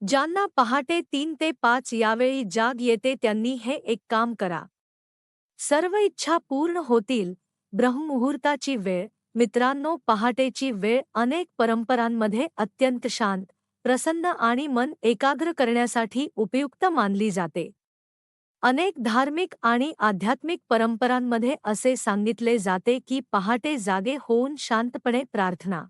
ज्यांना पहाटे 3 ते 5 यावेळी जाग येते त्यांनी हे एक काम करा. सर्व इच्छा पूर्ण होतील. ब्रह्ममुहूर्ताची वेळ. मित्रांनो, पहाटेची वेळ अनेक परंपरांमध्ये अत्यंत शांत, प्रसन्न आणि मन एकाग्र करण्यासाठी उपयुक्त मानली जाते. अनेक धार्मिक आणि आध्यात्मिक परंपरांमध्ये असे सांगितले जाते की पहाटे जागे होऊन शांतपणे प्रार्थना,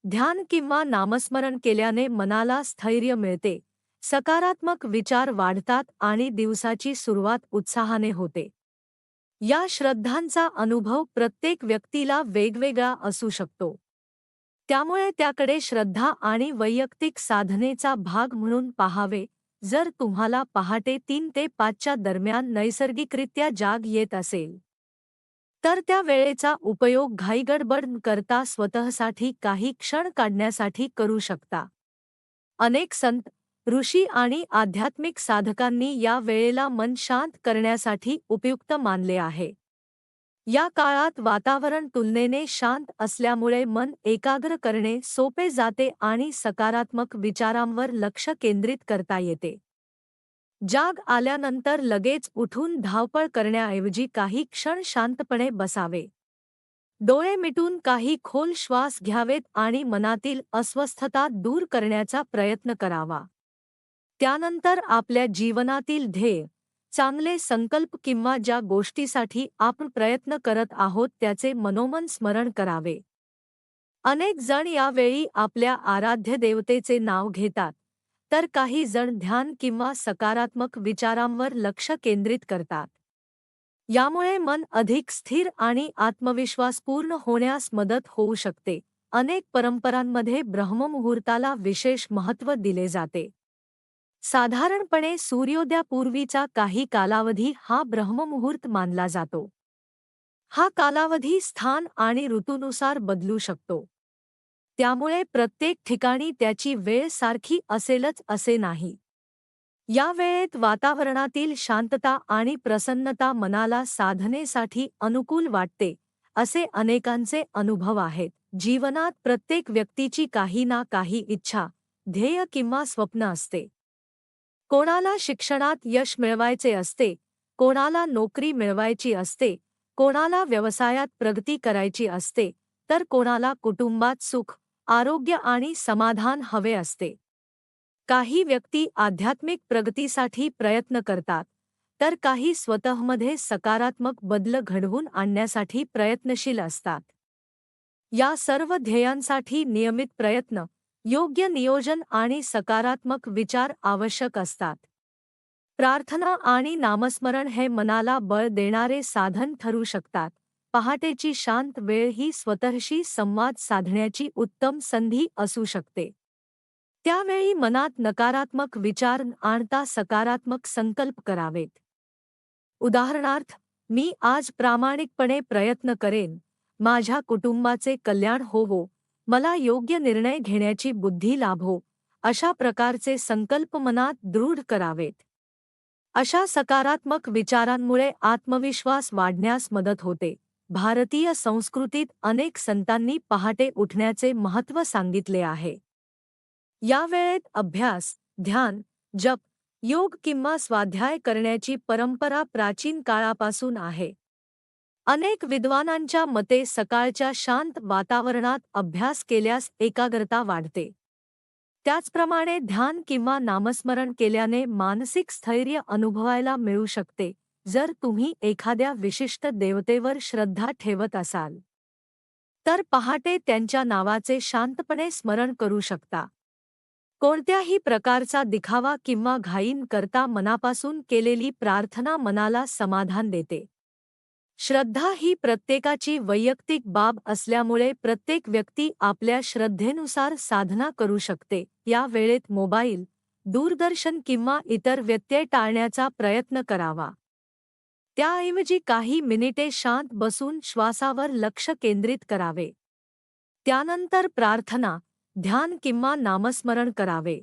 ध्यान किंवा नामस्मरण केल्याने मनाला स्थैर्य मिळते, सकारात्मक विचार वाढतात आणि दिवसाची सुरुवात उत्साहाने होते. या श्रद्धांचा अनुभव प्रत्येक व्यक्तीला वेगवेगळा असू शकतो. त्यामुळे त्याकडे श्रद्धा आणि वैयक्तिक साधनेचा भाग म्हणून पाहावे. जर तुम्हाला पहाटे 3 ते 5च्या दरम्यान नैसर्गिकरित्या जाग येत असेल, तर त्या वेळेचा उपयोग घाईगडबड न करता स्वतःसाठी काही क्षण काढण्यासाठी करू शकता. अनेक संत, ऋषी आणि आध्यात्मिक साधकांनी या वेळेला मन शांत करण्यासाठी उपयुक्त मानले आहे. या काळात वातावरण तुलनेने शांत असल्यामुळे मन एकाग्र करणे सोपे जाते आणि सकारात्मक विचारांवर लक्ष केंद्रित करता येते. जाग आल्यानंतर लगेच उठून धावपळ करण्याऐवजी काही क्षण शांतपणे बसावे. डोळे मिटून काही खोल श्वास घ्यावेत आणि मनातील अस्वस्थता दूर करण्याचा प्रयत्न करावा. त्यानंतर आपल्या जीवनातील ध्येय, चांगले संकल्प किंवा ज्या गोष्टीसाठी आपण प्रयत्न करत आहोत त्याचे मनोमन स्मरण करावे. अनेक जण यावेळी आपल्या आराध्य देवतेचे नाव घेतात, तर काही जण ध्यान किंवा सकारात्मक विचारांवर लक्ष केंद्रित करतात. यामुळे मन अधिक स्थिर आणि आत्मविश्वासपूर्ण होण्यास मदत होऊ शकते. अनेक परंपरांमध्ये ब्रह्ममुहूर्ताला विशेष महत्त्व दिले जाते. साधारणपणे सूर्योदयापूर्वीचा काही कालावधी हा ब्रह्ममुहूर्त मानला जातो. हा कालावधी स्थान आणि ऋतूनुसार बदलू शकतो. त्यामुळे प्रत्येक ठिकाणी त्याची वेळ सारखी असेलच असे नाही. या वेळेत वातावरणातील शांतता आणि प्रसन्नता मनाला साधनेसाठी अनुकूल वाटते, असे अनेकांचे अनुभव आहेत. जीवनात प्रत्येक व्यक्तीची काही ना काही इच्छा, ध्येय किंवा स्वप्न असते. कोणाला शिक्षणात यश मिळवायचे असते, कोणाला नोकरी मिळवायची असते, कोणाला व्यवसायात प्रगती करायची असते, तर कोणाला कुटुंबात सुख, आरोग्य आणि समाधान हवे असते. काही व्यक्ती आध्यात्मिक प्रगतीसाठी प्रयत्न करतात, तर काही स्वतःमध्ये सकारात्मक बदल घडवून आणण्यासाठी प्रयत्नशील असतात. या सर्व ध्येयांसाठी नियमित प्रयत्न, योग्य नियोजन आणि सकारात्मक विचार आवश्यक असतात. प्रार्थना आणि नामस्मरण हे मनाला बळ देणारे साधन ठरू शकतात. पहाटेची शांत वेळ ही स्वतःशी संवाद साधण्याची उत्तम संधी असू शकते. त्यावेळी मनात नकारात्मक विचार न आणता सकारात्मक संकल्प करावेत. उदाहरणार्थ, मी आज प्रामाणिकपणे प्रयत्न करेन, माझ्या कुटुंबाचे कल्याण होवो, मला योग्य निर्णय घेण्याची बुद्धी लाभो, अशा प्रकारचे संकल्प मनात दृढ करावेत. अशा सकारात्मक विचारांमुळे आत्मविश्वास वाढण्यास मदत होते. भारतीय संस्कृतीत अनेक संतांनी पहाटे उठण्याचे महत्त्व सांगितले आहे. या वेळेत अभ्यास, ध्यान, जप, योग किंवा स्वाध्याय करण्याची परंपरा प्राचीन काळापासून आहे. अनेक विद्वानांच्या मते सकाळच्या शांत वातावरणात अभ्यास केल्यास एकाग्रता वाढते. त्याचप्रमाणे ध्यान किंवा नामस्मरण केल्याने मानसिक स्थैर्य अनुभवायला मिळू शकते. जर तुम्ही एखाद्या विशिष्ट देवतेवर श्रद्धा ठेवत असाल, तर पहाटे त्यांच्या नावाचे शांतपणे स्मरण करू शकता. कोणत्याही प्रकारचा दिखावा किंवा घाई न करता मनापासून केलेली प्रार्थना मनाला समाधान देते. श्रद्धा ही प्रत्येकाची वैयक्तिक बाब असल्यामुळे प्रत्येक व्यक्ती आपल्या श्रद्धेनुसार साधना करू शकते. या वेळेत मोबाईल, दूरदर्शन किंवा इतर व्यत्यय टाळण्याचा प्रयत्न करावा. त्याऐवजी काही मिनिटे शांत बसून श्वासावर लक्ष केंद्रित करावे. त्यानंतर प्रार्थना, ध्यान किंवा नामस्मरण करावे.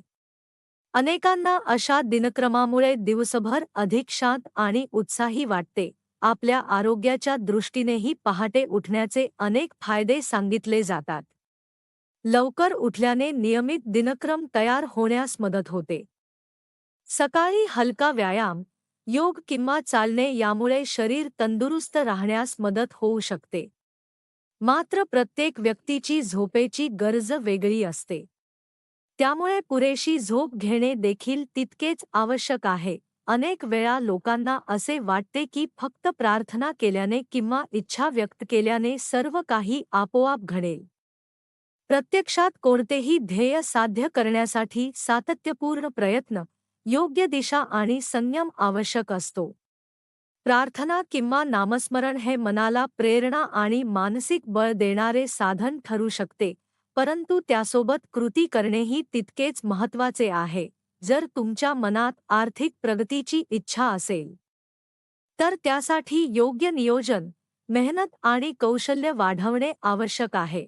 अनेकांना अशा दिनक्रमामुळे दिवसभर अधिक शांत आणि उत्साही वाटते. आपल्या आरोग्याच्या दृष्टीनेही पहाटे उठण्याचे अनेक फायदे सांगितले जातात. लवकर उठल्याने नियमित दिनक्रम तयार होण्यास मदत होते. सकाळी हलका व्यायाम, योग किंवा चालणे यामुळे शरीर तंदुरुस्त राहण्यास मदत होऊ शकते. मात्र प्रत्येक व्यक्तीची झोपेची गरज वेगळी असते. त्यामुळे पुरेशी झोप घेणे देखील तितकेच आवश्यक आहे. अनेक वेळा लोकांना असे वाटते की फक्त प्रार्थना केल्याने किंवा इच्छा व्यक्त केल्याने सर्व काही आपोआप घडेल. प्रत्यक्षात कोणतेही ध्येय साध्य करण्यासाठी सातत्यपूर्ण प्रयत्न, योग्य दिशा आणि संयम आवश्यक असतो. प्रार्थना किंवा नामस्मरण हे मनाला प्रेरणा आणि मानसिक बळ देणारे साधन ठरू शकते, परंतु त्यासोबत कृती करणेही तितकेच महत्त्वाचे आहे. जर तुमच्या मनात आर्थिक प्रगतीची इच्छा असेल, तर त्यासाठी योग्य नियोजन, मेहनत आणि कौशल्य वाढवणे आवश्यक आहे.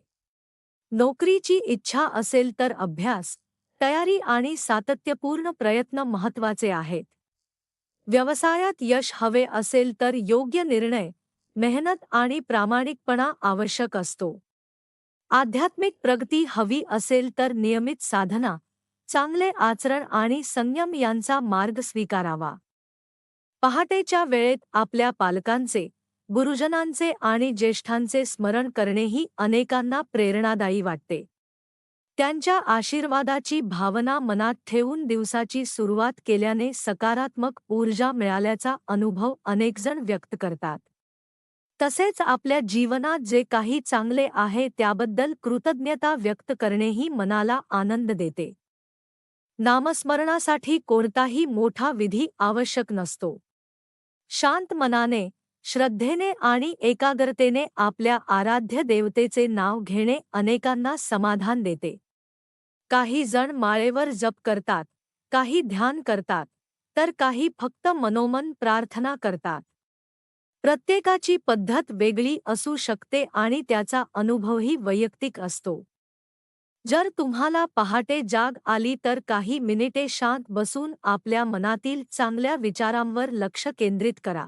नोकरीची इच्छा असेल तर अभ्यास, तयारी आणि सातत्यपूर्ण प्रयत्न महत्त्वाचे आहेत. व्यवसायात यश हवे असेल तर योग्य निर्णय, मेहनत आणि प्रामाणिकपणा आवश्यक असतो. आध्यात्मिक प्रगती हवी असेल तर नियमित साधना, चांगले आचरण आणि संयम यांचा मार्ग स्वीकारावा. पहाटेच्या वेळेत आपल्या पालकांचे, गुरुजनांचे आणि ज्येष्ठांचे स्मरण करणेही अनेकांना प्रेरणादायी वाटते. त्यांच्या आशीर्वादाची भावना मनात ठेवून दिवसाची सुरुवात केल्याने सकारात्मक ऊर्जा मिळाल्याचा अनुभव अनेकजण व्यक्त करतात. तसेच आपल्या जीवनात जे काही चांगले आहे त्याबद्दल कृतज्ञता व्यक्त करणेही मनाला आनंद देते. नामस्मरणासाठी कोणताही मोठा विधी आवश्यक नसतो. शांत मनाने, श्रद्धेने आणि एकाग्रतेने आपल्या आराध्य देवतेचे नाव घेणे अनेकांना समाधान देते. काही जण माळेवर जप करतात, काही ध्यान करतात, तर काही फक्त मनोमन प्रार्थना करतात. प्रत्येकाची पद्धत वेगळी असू शकते आणि त्याचा अनुभवही वैयक्तिक असतो. जर तुम्हाला पहाटे जाग आली तर काही मिनिटे शांत बसून आपल्या मनातील चांगल्या विचारांवर लक्ष केंद्रित करा.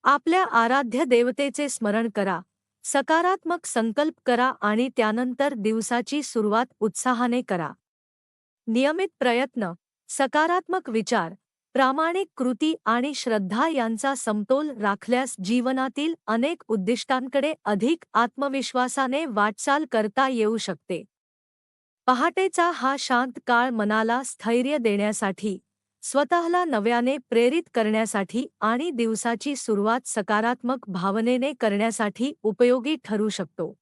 आपल्या आराध्य देवतेचे स्मरण करा, सकारात्मक संकल्प करा आणि त्यानंतर दिवसाची सुरुवात उत्साहाने करा. नियमित प्रयत्न, सकारात्मक विचार, प्रामाणिक कृती आणि श्रद्धा यांचा समतोल राखल्यास जीवनातील अनेक उद्दिष्टांकडे अधिक आत्मविश्वासाने वाटचाल करता येऊ शकते. पहाटेचा हा शांत काळ मनाला स्थैर्य देण्यासाठी, स्वतःला नव्याने प्रेरित करण्यासाठी आणि दिवसाची सुरुवात सकारात्मक भावनेने करण्यासाठी उपयोगी ठरू शकतो.